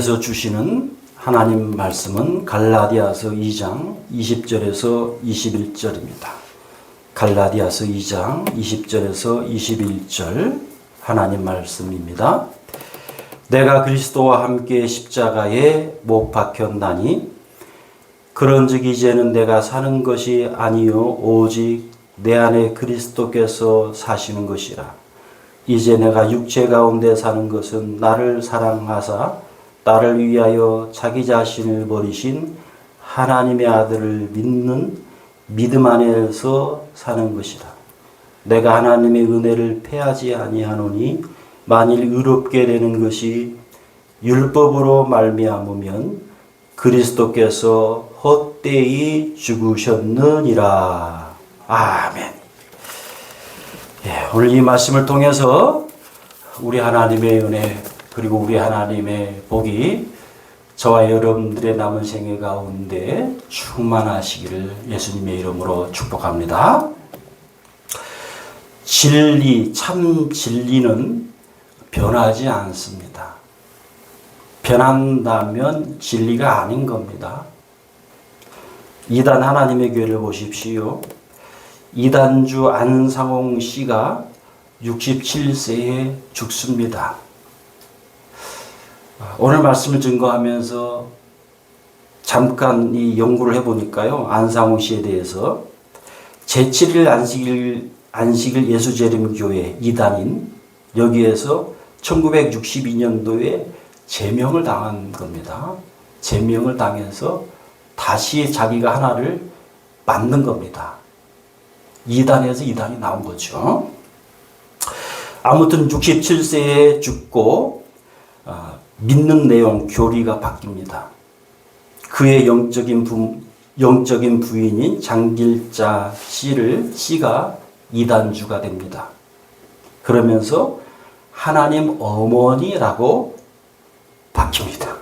하나님께서 주시는 하나님 말씀은 갈라디아서 2장 20절에서 21절입니다. 갈라디아서 2장 20절에서 21절 하나님 말씀입니다. 내가 그리스도와 함께 십자가에 못 박혔나니 그런즉 이제는 내가 사는 것이 아니요 오직 내 안에 그리스도께서 사시는 것이라. 이제 내가 육체 가운데 사는 것은 나를 사랑하사 나를 위하여 자기 자신을 버리신 하나님의 아들을 믿는 믿음 안에서 사는 것이라. 내가 하나님의 은혜를 패하지 아니하노니 만일 의롭게 되는 것이 율법으로 말미암으면 그리스도께서 헛되이 죽으셨느니라. 아멘. 오늘 이 말씀을 통해서 우리 하나님의 은혜 그리고 우리 하나님의 복이 저와 여러분들의 남은 생애 가운데 충만하시기를 예수님의 이름으로 축복합니다. 진리, 참 진리는 변하지 않습니다. 변한다면 진리가 아닌 겁니다. 이단 하나님의 교회를 보십시오. 이단주 안상홍 씨가 67세에 죽습니다. 오늘 말씀을 증거하면서 잠깐 이 연구를 해보니까요. 안상홍 씨에 대해서 제7일 안식일 예수재림교회 이단인 여기에서 1962년도에 제명을 당한 겁니다. 제명을 당해서 다시 자기가 하나를 만든 겁니다. 이단에서 이단이 나온 거죠. 아무튼 67세에 죽고 믿는 내용, 교리가 바뀝니다. 그의 영적인 부인인 장길자 씨가 이단주가 됩니다. 그러면서 하나님 어머니라고 바뀝니다.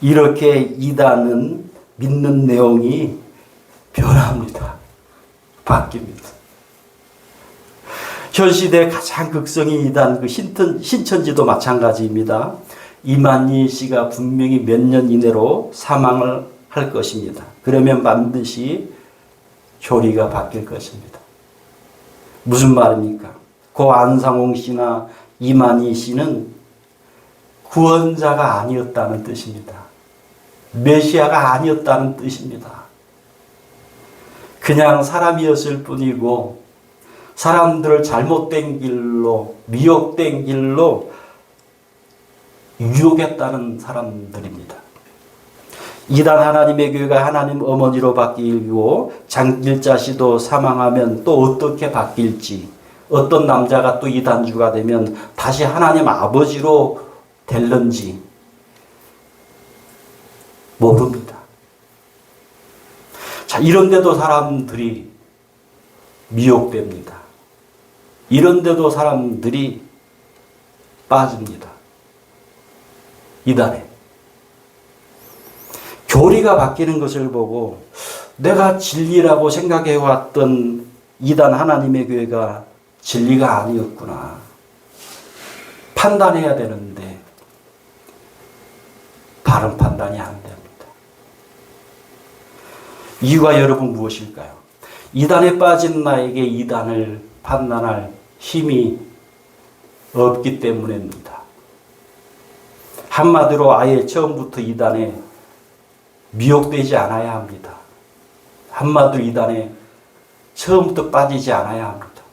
이렇게 이단은 믿는 내용이 변합니다. 바뀝니다. 현 시대 가장 극성인 이단 그 신천지도 마찬가지입니다. 이만희 씨가 분명히 몇 년 이내로 사망을 할 것입니다. 그러면 반드시 교리가 바뀔 것입니다. 무슨 말입니까? 고 안상홍 씨나 이만희 씨는 구원자가 아니었다는 뜻입니다. 메시아가 아니었다는 뜻입니다. 그냥 사람이었을 뿐이고 사람들을 잘못된 길로, 미혹된 길로 유혹했다는 사람들입니다. 이단 하나님의 교회가 하나님 어머니로 바뀌고 장길자 씨도 사망하면 또 어떻게 바뀔지, 어떤 남자가 또 이단주가 되면 다시 하나님 아버지로 될는지 모릅니다. 자, 이런데도 사람들이 미혹됩니다. 이런데도 사람들이 빠집니다. 이단에. 교리가 바뀌는 것을 보고 내가 진리라고 생각해왔던 이단 하나님의 교회가 진리가 아니었구나. 판단해야 되는데 바른 판단이 안 됩니다. 이유가 여러분 무엇일까요? 이단에 빠진 나에게 이단을 판단할 힘이 없기 때문입니다. 한마디로 아예 처음부터 이단에 미혹되지 않아야 합니다. 한마디로 이단에 처음부터 빠지지 않아야 합니다.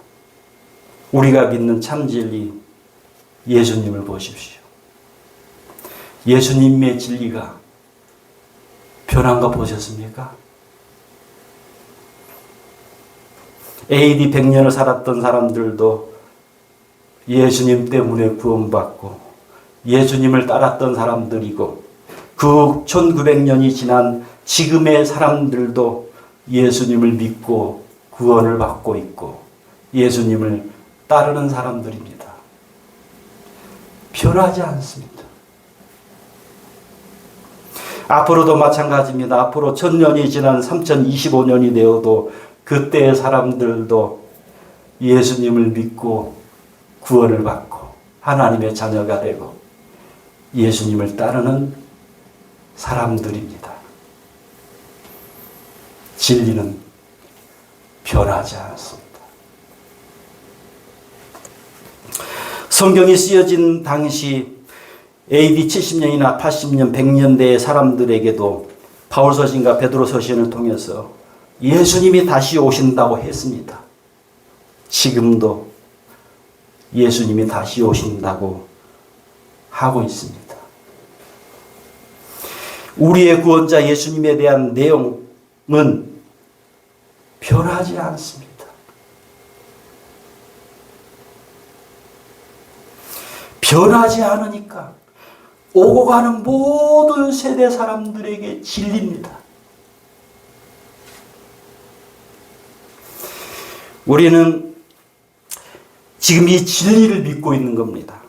우리가 믿는 참진리 예수님을 보십시오. 예수님의 진리가 변한 거 보셨습니까? AD 100년을 살았던 사람들도 예수님 때문에 구원받고 예수님을 따랐던 사람들이고 그 1900년이 지난 지금의 사람들도 예수님을 믿고 구원을 받고 있고 예수님을 따르는 사람들입니다. 변하지 않습니다. 앞으로도 마찬가지입니다. 앞으로 1000년이 지난 3025년이 되어도 그때의 사람들도 예수님을 믿고 구원을 받고 하나님의 자녀가 되고 예수님을 따르는 사람들입니다. 진리는 변하지 않습니다. 성경이 쓰여진 당시 AD 70년이나 80년, 100년대의 사람들에게도 바울 서신과 베드로 서신을 통해서 예수님이 다시 오신다고 했습니다. 지금도 예수님이 다시 오신다고 하고 있습니다. 우리의 구원자 예수님에 대한 내용은 변하지 않습니다. 변하지 않으니까 오고 가는 모든 세대 사람들에게 진리입니다. 우리는 지금 이 진리를 믿고 있는 겁니다.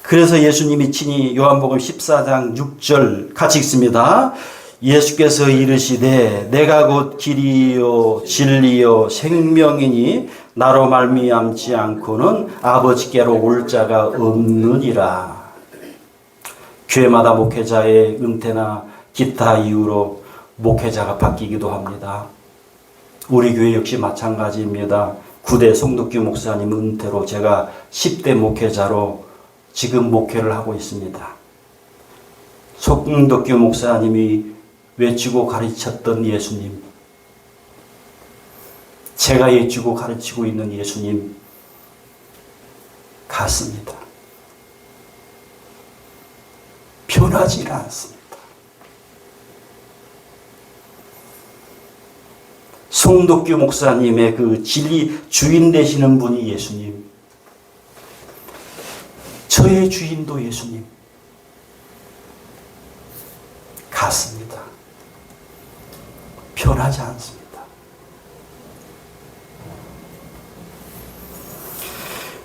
그래서 예수님이 친히 요한복음 14장 6절 같이 읽습니다. 예수께서 이르시되 내가 곧 길이요 진리요 생명이니 나로 말미암지 않고는 아버지께로 올 자가 없느니라. 교회마다 목회자의 은퇴나 기타 이유로 목회자가 바뀌기도 합니다. 우리 교회 역시 마찬가지입니다. 9대 송덕규 목사님 은퇴로 제가 10대 목회자로 지금 목회를 하고 있습니다. 송덕규 목사님이 외치고 가르쳤던 예수님, 제가 외치고 가르치고 있는 예수님 같습니다. 변하지 않습니다. 송덕규 목사님의 그 진리 주인 되시는 분이 예수님, 저의 주인도 예수님 같습니다. 변하지 않습니다.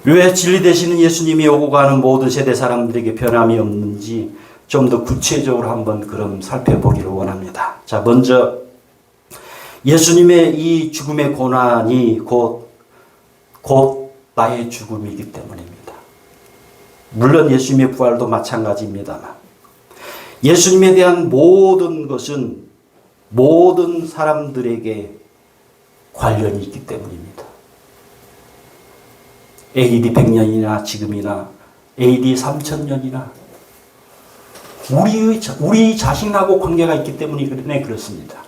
왜 진리 되시는 예수님이 오고 가는 모든 세대 사람들에게 변함이 없는지 좀 더 구체적으로 한번 그럼 살펴보기를 원합니다. 자, 먼저 예수님의 이 죽음의 고난이 곧 나의 죽음이기 때문입니다. 물론 예수님의 부활도 마찬가지입니다만 예수님에 대한 모든 것은 모든 사람들에게 관련이 있기 때문입니다. AD 100년이나 지금이나 AD 3000년이나 우리 자신하고 관계가 있기 때문에 그렇습니다.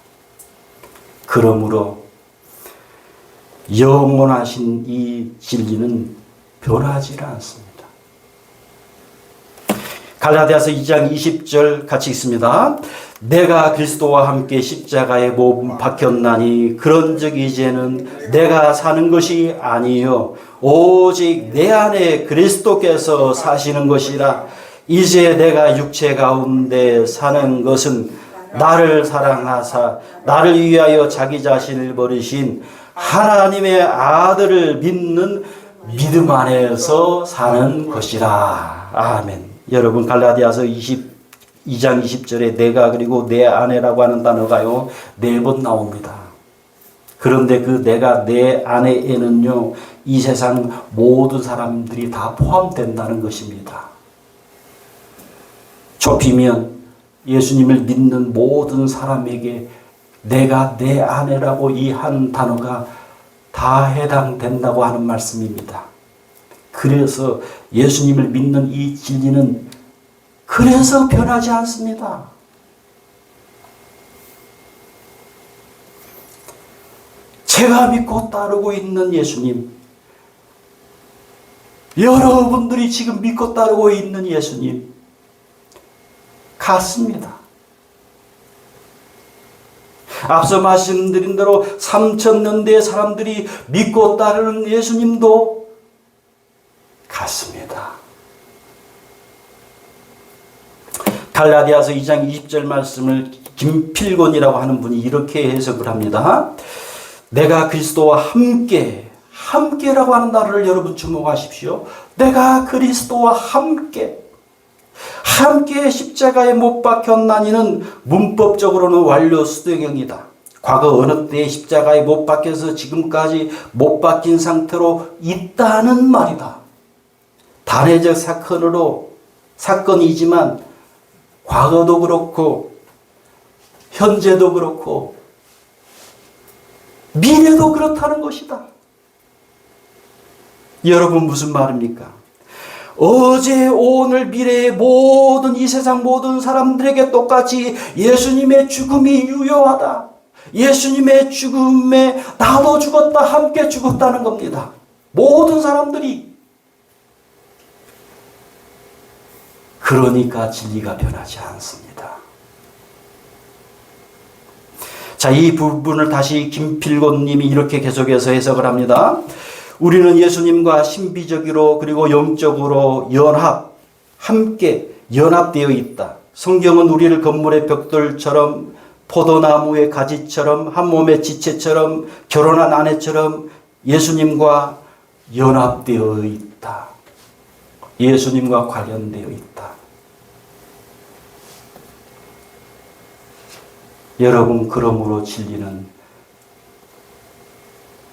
그러므로 영원하신 이 진리는 변하지 않습니다. 갈라디아서 2장 20절 같이 읽습니다. 내가 그리스도와 함께 십자가에 못 박혔나니 그런즉 이제는 내가 사는 것이 아니요 오직 내 안에 그리스도께서 사시는 것이라. 이제 내가 육체 가운데 사는 것은 나를 사랑하사 나를 위하여 자기 자신을 버리신 하나님의 아들을 믿는 믿음 안에서 사는 것이라. 아멘. 여러분 갈라디아서 2장 20절에 내가 그리고 내 안에라고 하는 단어가요 4번 나옵니다. 그런데 그 내가 내 안에는요 이 세상 모든 사람들이 다 포함된다는 것입니다. 좁히면 예수님을 믿는 모든 사람에게 내가 내 안에라고 이 한 단어가 다 해당된다고 하는 말씀입니다. 그래서 예수님을 믿는 이 진리는 그래서 변하지 않습니다. 제가 믿고 따르고 있는 예수님, 여러분들이 지금 믿고 따르고 있는 예수님 같습니다. 앞서 말씀드린 대로 3000년대의 사람들이 믿고 따르는 예수님도 같습니다. 갈라디아서 2장 20절 말씀을 김필곤이라고 하는 분이 이렇게 해석을 합니다. 내가 그리스도와 함께라고 하는 단어를 여러분 주목하십시오. 내가 그리스도와 함께 십자가에 못 박혔나니는 문법적으로는 완료 수동형이다. 과거 어느 때에 십자가에 못 박혀서 지금까지 못 박힌 상태로 있다는 말이다. 단회적 사건이지만 과거도 그렇고 현재도 그렇고 미래도 그렇다는 것이다. 여러분 무슨 말입니까? 어제 오늘 미래의 모든 이 세상 모든 사람들에게 똑같이 예수님의 죽음이 유효하다. 예수님의 죽음에 나도 죽었다 함께 죽었다는 겁니다. 모든 사람들이. 그러니까 진리가 변하지 않습니다. 자, 이 부분을 다시 김필곤님이 이렇게 계속해서 해석을 합니다. 우리는 예수님과 신비적으로 그리고 영적으로 함께 연합되어 있다. 성경은 우리를 건물의 벽돌처럼 포도나무의 가지처럼 한 몸의 지체처럼 결혼한 아내처럼 예수님과 연합되어 있다. 예수님과 관련되어 있다. 여러분, 그러므로 진리는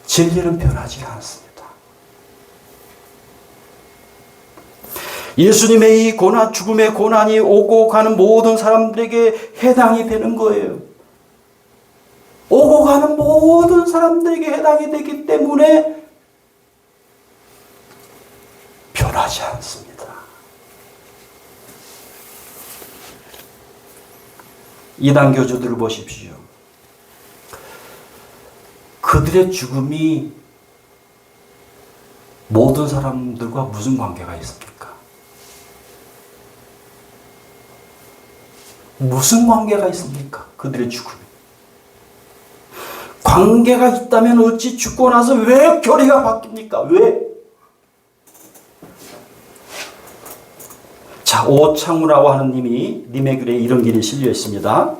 변하지 않습니다. 예수님의 이 고난, 죽음의 고난이 오고 가는 모든 사람들에게 해당이 되는 거예요. 오고 가는 모든 사람들에게 해당이 되기 때문에 변하지 않습니다. 이단 교주들을 보십시오. 그들의 죽음이 모든 사람들과 무슨 관계가 있습니까? 무슨 관계가 있습니까? 그들의 죽음이. 관계가 있다면 어찌 죽고 나서 왜 교리가 바뀝니까? 왜? 자, 오창우라고 하는 님의 글에 이런 글이 실려 있습니다.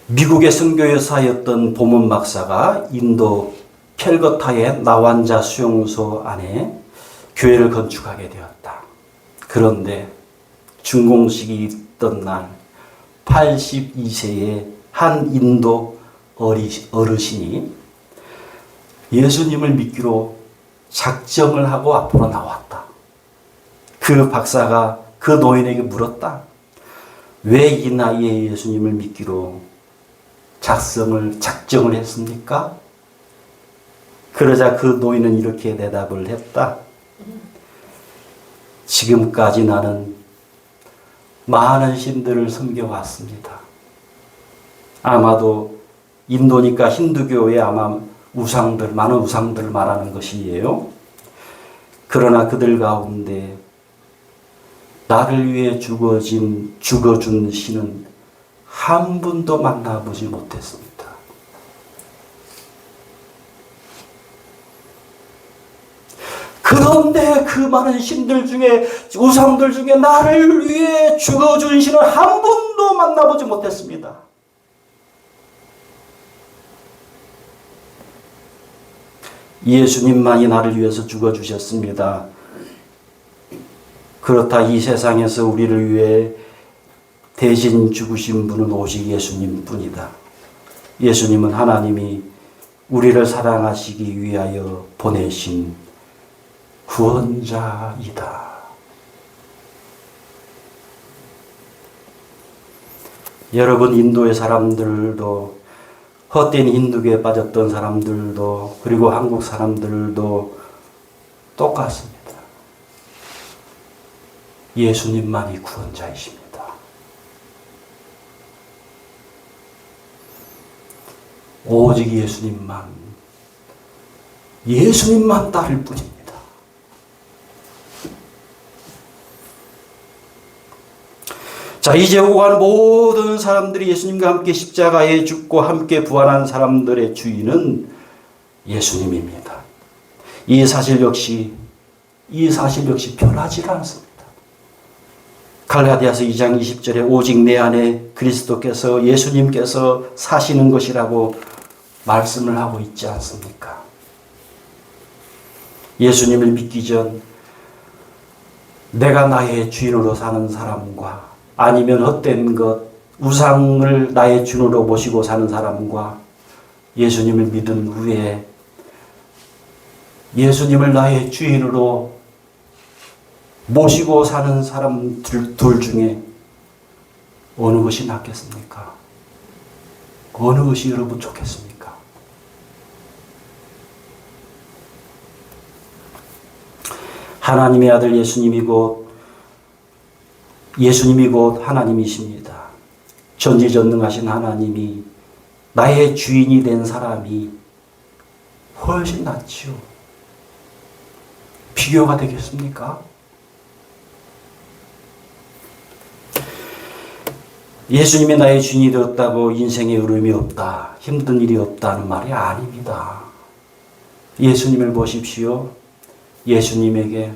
미국의 선교여사였던 보문 박사가 인도 켈거타의 나완자 수용소 안에 교회를 건축하게 되었다. 그런데 준공식이 있던 날 82세의 한 인도 어르신이 예수님을 믿기로 작정을 하고 앞으로 나왔다. 그 박사가 그 노인에게 물었다. 왜 이 나이에 예수님을 믿기로 작정을 했습니까? 그러자 그 노인은 이렇게 대답을 했다. 지금까지 나는 많은 신들을 섬겨왔습니다. 아마도 인도니까 힌두교의 아마 많은 우상들을 말하는 것이에요. 그러나 그들 가운데 나를 위해 죽어준 신은 한 분도 만나보지 못했습니다. 그런데 그 많은 신들 중에, 우상들 중에 나를 위해 죽어준 신은 한 분도 만나보지 못했습니다. 예수님만이 나를 위해서 죽어주셨습니다. 그렇다 이 세상에서 우리를 위해 대신 죽으신 분은 오직 예수님 뿐이다. 예수님은 하나님이 우리를 사랑하시기 위하여 보내신 구원자이다. 여러분, 인도의 사람들도, 헛된 힌두교에 빠졌던 사람들도, 그리고 한국 사람들도 똑같습니다. 예수님만이 구원자이십니다. 오직 예수님만 따를 뿐입니다. 자, 이제 오고 가는 모든 사람들이 예수님과 함께 십자가에 죽고 함께 부활한 사람들의 주인은 예수님입니다. 이 사실 역시 변하지 않습니다. 갈라디아서 2장 20절에 오직 내 안에 그리스도께서 예수님께서 사시는 것이라고 말씀을 하고 있지 않습니까? 예수님을 믿기 전 내가 나의 주인으로 사는 사람과 아니면 헛된 우상을 나의 주인으로 모시고 사는 사람과 예수님을 믿은 후에 예수님을 나의 주인으로 모시고 사는 사람들 둘 중에 어느 것이 낫겠습니까? 어느 것이 여러분 좋겠습니까? 하나님의 아들 예수님이 곧 하나님이십니다. 전지전능하신 하나님이 나의 주인이 된 사람이 훨씬 낫지요. 비교가 되겠습니까? 예수님이 나의 주인이 되었다고 인생에 어려움이 없다, 힘든 일이 없다는 말이 아닙니다. 예수님을 보십시오. 예수님에게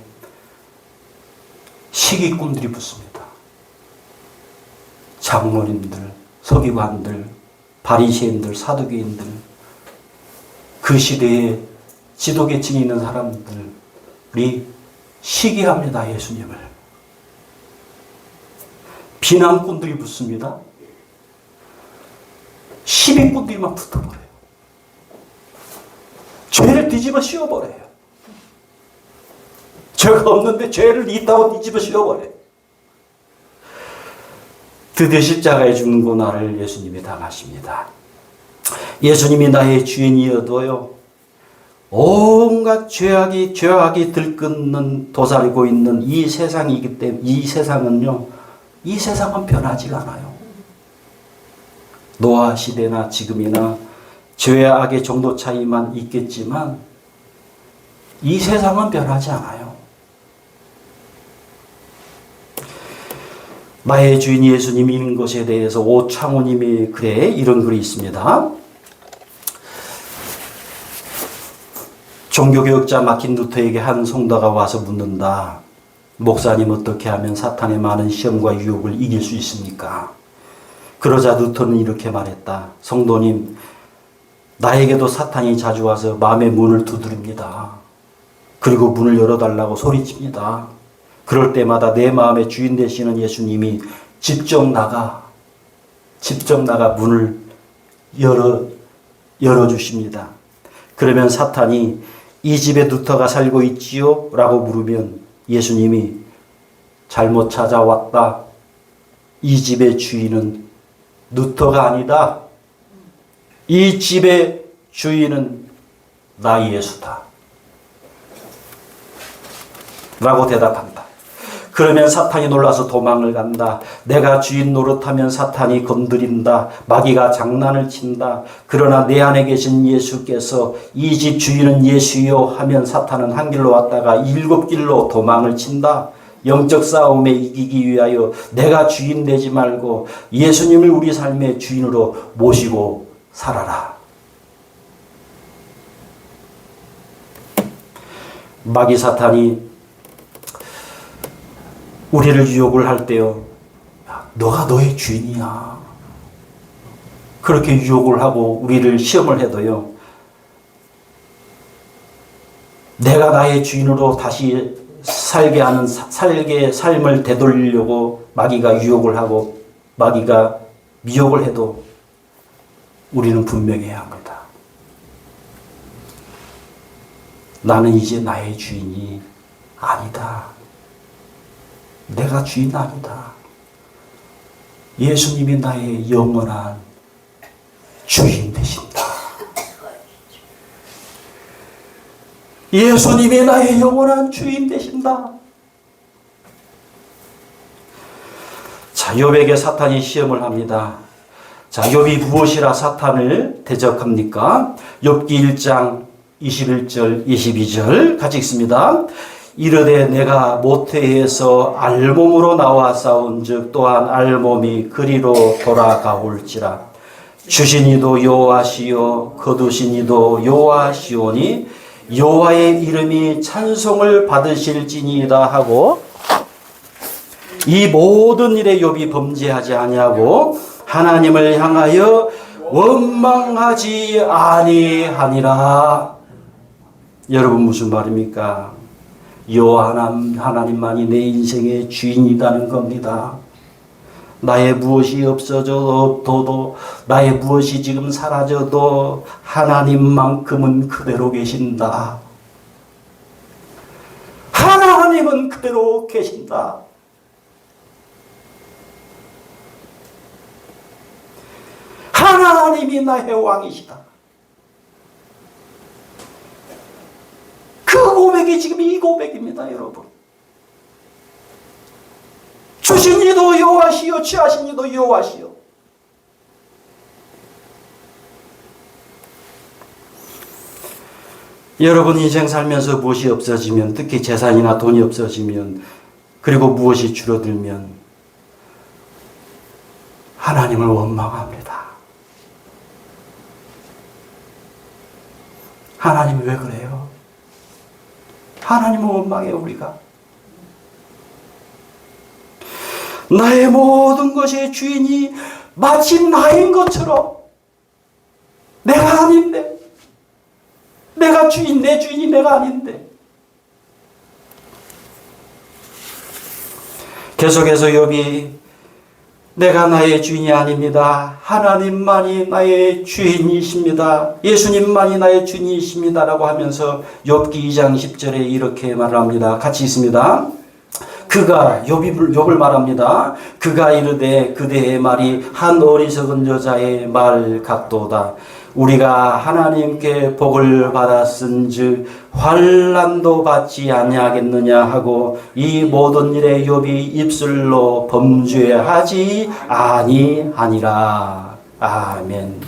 시기꾼들이 붙습니다. 장로님들, 서기관들, 바리새인들, 사두개인들, 그 시대에 지도계층이 있는 사람들이 시기합니다. 예수님을. 비난꾼들이 붙습니다. 시비꾼들이 막 붙어버려요. 죄를 뒤집어 씌워버려요. 죄가 없는데 죄를 있다고 뒤집어 씌워버려요. 드디어 십자가에 죽는 고난을 예수님이 당하십니다. 예수님이 나의 주인이어도요, 온갖 죄악이 들끓는 도사리고 있는 이 세상이기 때문에 이 세상은 변하지가 않아요. 노아 시대나 지금이나 죄와 악의 정도 차이만 있겠지만 이 세상은 변하지 않아요. 나의 주인 예수님이 있는 것에 대해서 오창호님의 글에 이런 글이 있습니다. 종교교육자 마틴 루터에게 한 성도가 와서 묻는다. 목사님, 어떻게 하면 사탄의 많은 시험과 유혹을 이길 수 있습니까? 그러자 루터는 이렇게 말했다. 성도님, 나에게도 사탄이 자주 와서 마음의 문을 두드립니다. 그리고 문을 열어달라고 소리칩니다. 그럴 때마다 내 마음의 주인 되시는 예수님이 직접 나가 문을 열어주십니다. 그러면 사탄이 이 집에 루터가 살고 있지요? 라고 물으면 예수님이 잘못 찾아왔다. 이 집의 주인은 루터가 아니다. 이 집의 주인은 나 예수다. 라고 대답한다. 그러면 사탄이 놀라서 도망을 간다. 내가 주인 노릇하면 사탄이 건드린다. 마귀가 장난을 친다. 그러나 내 안에 계신 예수께서 이 집 주인은 예수요 하면 사탄은 한 길로 왔다가 7길로 도망을 친다. 영적 싸움에 이기기 위하여 내가 주인 되지 말고 예수님을 우리 삶의 주인으로 모시고 살아라. 마귀 사탄이 우리를 유혹을 할 때요, 너가 너의 주인이야. 그렇게 유혹을 하고 우리를 시험을 해도요, 내가 나의 주인으로 다시 삶을 되돌리려고 마귀가 유혹을 하고 마귀가 미혹을 해도 우리는 분명해야 합니다. 나는 이제 나의 주인이 아니다. 내가 주인 아니다. 예수님이 나의 영원한 주인 되신다. 예수님이 나의 영원한 주인 되신다. 자, 욥에게 사탄이 시험을 합니다. 자, 욥이 무엇이라 사탄을 대적합니까? 욥기 1장 21절 22절 같이 읽습니다. 이르되 내가 모태에서 알몸으로 나와 싸운즉 또한 알몸이 그리로 돌아가올지라. 주신 이도 여호와시요 거두신 이도 여호와시오니 여호와의 이름이 찬송을 받으실지니이다 하고, 이 모든 일에 욥이 범죄하지 아니하고 하나님을 향하여 원망하지 아니하니라. 여러분, 무슨 말입니까? 하나님만이 내 인생의 주인이라는 겁니다. 나의 무엇이 없어져도, 나의 무엇이 지금 사라져도 하나님만큼은 그대로 계신다. 하나님 하나님은 그대로 계신다. 하나님이 나의 왕이시다. 그 고백이 지금 이 고백입니다, 여러분. 주신 이도 여호와시요 취하신 이도 여호와시요. 여러분 인생 살면서 무엇이 없어지면, 특히 재산이나 돈이 없어지면, 그리고 무엇이 줄어들면 하나님을 원망합니다. 하나님이 왜 그래요? 하나님을 원망해요, 우리가. 나의 모든 것의 주인이 마치 나인 것처럼, 내가 아닌데, 내가 주인, 내 주인이 내가 아닌데. 계속해서 욥이 내가 나의 주인이 아닙니다. 하나님만이 나의 주인이십니다. 예수님만이 나의 주인이십니다. 라고 하면서 욥기 2장 10절에 이렇게 말합니다. 같이 있습니다. 그가 욥을 말합니다. 그가 이르되 그대의 말이 한 어리석은 여자의 말 같도다. 우리가 하나님께 복을 받았은즉 환난도 받지 아니하겠느냐 하고 이 모든 일에 욥이 입술로 범죄하지 아니하니라. 아멘.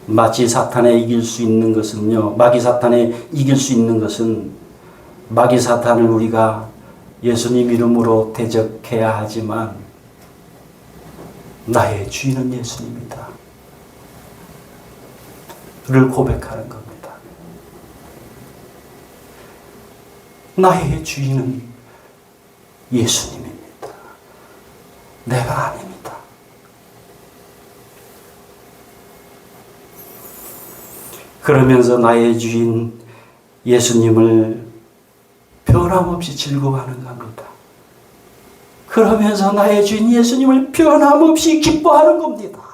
마귀 사탄에 이길 수 있는 것은요, 마귀 사탄에 이길 수 있는 것은 마귀 사탄을 우리가 예수님 이름으로 대적해야 하지만 나의 주인은 예수님이다 를 고백하는 겁니다. 나의 주인은 예수님입니다. 내가 아닙니다. 그러면서 나의 주인 예수님을 변함없이 즐거워하는 겁니다. 그러면서 나의 주인 예수님을 변함없이 기뻐하는 겁니다.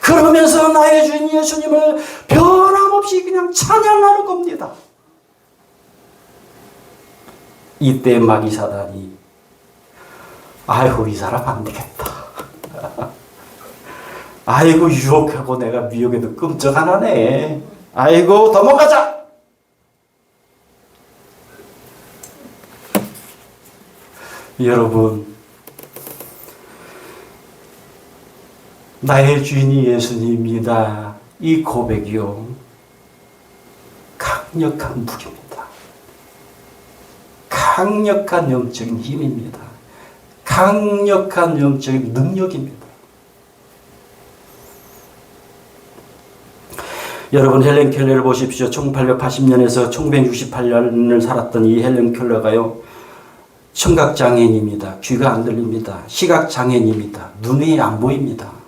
그러면서 나의 주인 예수님을 변함없이 그냥 찬양하는 겁니다. 이때 마귀 사단이 아이고 이 사람 안 되겠다. 아이고 유혹하고 내가 미혹에도 끔찍 안 하네. 아이고 도망가자. 여러분, 나의 주인이 예수님이다. 이 고백이요, 강력한 무기입니다. 강력한 영적인 힘입니다. 강력한 영적인 능력입니다. 여러분, 헬렌 켈러를 보십시오. 1880년에서 1968년을 살았던 이 헬렌 켈러가요, 청각장애인입니다. 귀가 안 들립니다. 시각장애인입니다. 눈이 안 보입니다.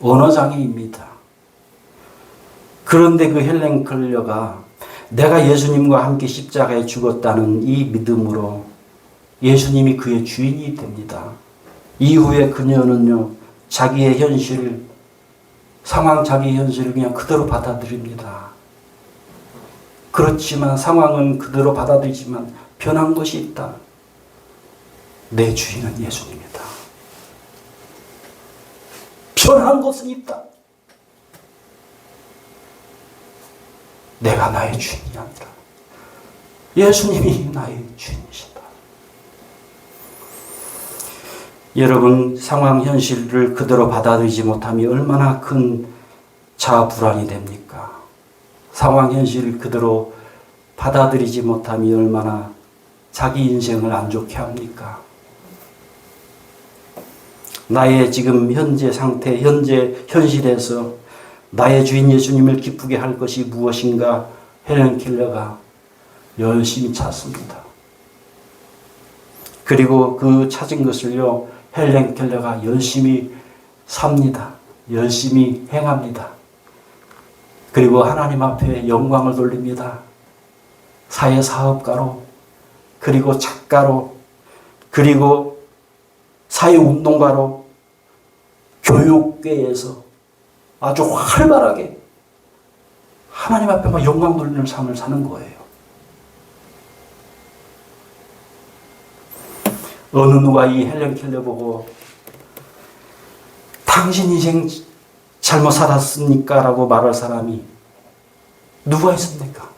언어장애입니다. 그런데 그 헬렌 켈러가 내가 예수님과 함께 십자가에 죽었다는 이 믿음으로 예수님이 그의 주인이 됩니다. 이후에 그녀는요, 자기의 현실, 상황, 자기의 현실을 그냥 그대로 받아들입니다. 그렇지만 상황은 그대로 받아들이지만 변한 것이 있다. 내 주인은 예수님이다. 변한 것은 있다. 내가 나의 주인이 아니라 예수님이 나의 주인이시다. 여러분, 상황 현실을 그대로 받아들이지 못하면 얼마나 큰 자아 불안이 됩니까? 상황 현실을 그대로 받아들이지 못하면 얼마나 자기 인생을 안 좋게 합니까? 나의 지금 현재 상태, 현재 현실에서 나의 주인 예수님을 기쁘게 할 것이 무엇인가 헬렌 켈러가 열심히 찾습니다. 그리고 그 찾은 것을요, 헬렌 켈러가 열심히 삽니다. 열심히 행합니다. 그리고 하나님 앞에 영광을 돌립니다. 사회사업가로, 그리고 작가로, 그리고 사회운동가로, 교육계에서 아주 활발하게 하나님 앞에 막 영광 돌리는 삶을 사는 거예요. 어느 누가 이 헬렌 켈러 보고 당신 인생 잘못 살았습니까? 라고 말할 사람이 누가 있습니까?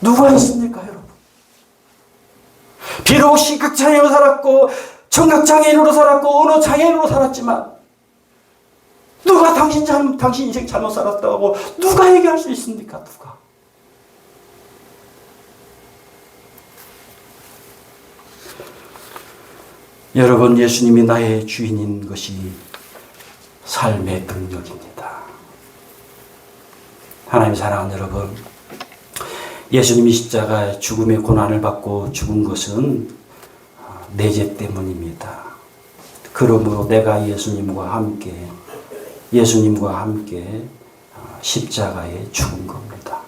누가 있습니까, 여러분? 비록 시각장애로 살았고 청각장애인으로 살았고 언어장애인으로 살았지만 누가 당신 인생 잘못 살았다고 누가 얘기할 수 있습니까? 누가? 여러분, 예수님이 나의 주인인 것이 삶의 능력입니다. 하나님 사랑하는 여러분, 예수님이 십자가에 죽음의 고난을 받고 죽은 것은 내 죄 때문입니다. 그러므로 내가 예수님과 함께 십자가에 죽은 겁니다.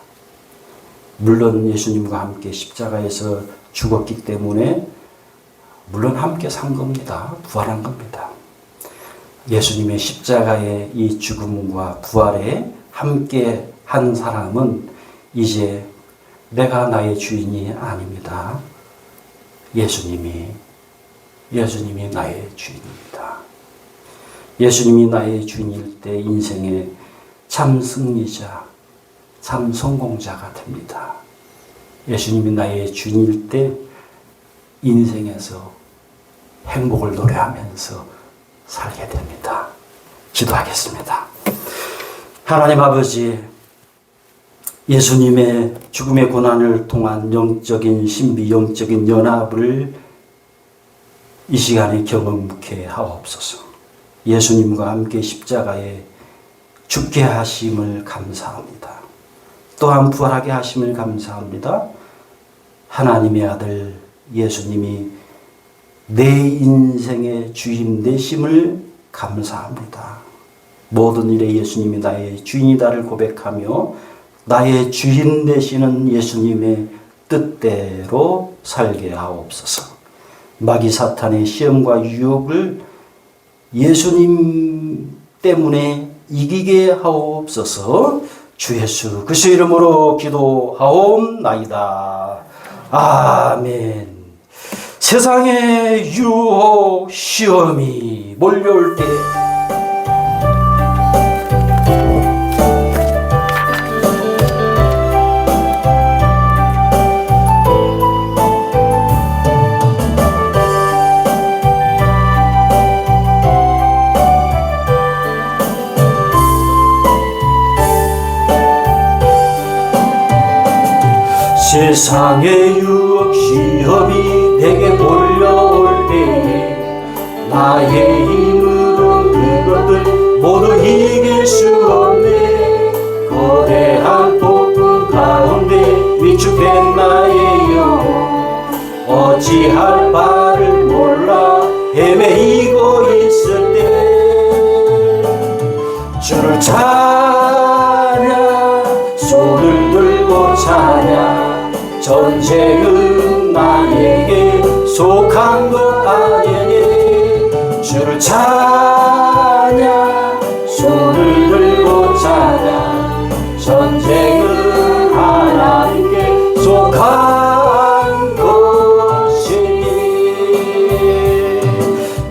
물론 예수님과 함께 십자가에서 죽었기 때문에 물론 함께 산 겁니다. 부활한 겁니다. 예수님의 십자가의 이 죽음과 부활에 함께 한 사람은 이제 내가 나의 주인이 아닙니다. 예수님이 나의 주인입니다. 예수님이 나의 주인일 때 인생의 참 승리자, 참 성공자가 됩니다. 예수님이 나의 주인일 때 인생에서 행복을 노래하면서 살게 됩니다. 기도하겠습니다. 하나님 아버지, 예수님의 죽음의 고난을 통한 영적인 신비, 영적인 연합을 이 시간에 경험케 하옵소서. 예수님과 함께 십자가에 죽게 하심을 감사합니다. 또한 부활하게 하심을 감사합니다. 하나님의 아들 예수님이 내 인생의 주인 되심을 감사합니다. 모든 일에 예수님이 나의 주인이다를 고백하며 나의 주인 되시는 예수님의 뜻대로 살게 하옵소서. 마귀 사탄의 시험과 유혹을 예수님 때문에 이기게 하옵소서. 주 예수 그리스도의 이름으로 기도하옵나이다. 아멘. 세상의 유혹 시험이 몰려올 때 세상의 유혹 시험이 내게 몰려올 때에 나의 힘으로 그것들 모두 이길 수 없네. 거대한 폭풍 가운데 위축된 나의 영혼 어찌할 바를 몰라 헤매이고 있을 때 주를 찬양 손을 들고 찬양 전쟁은 나에게 속한 것 아니니 주를 찬양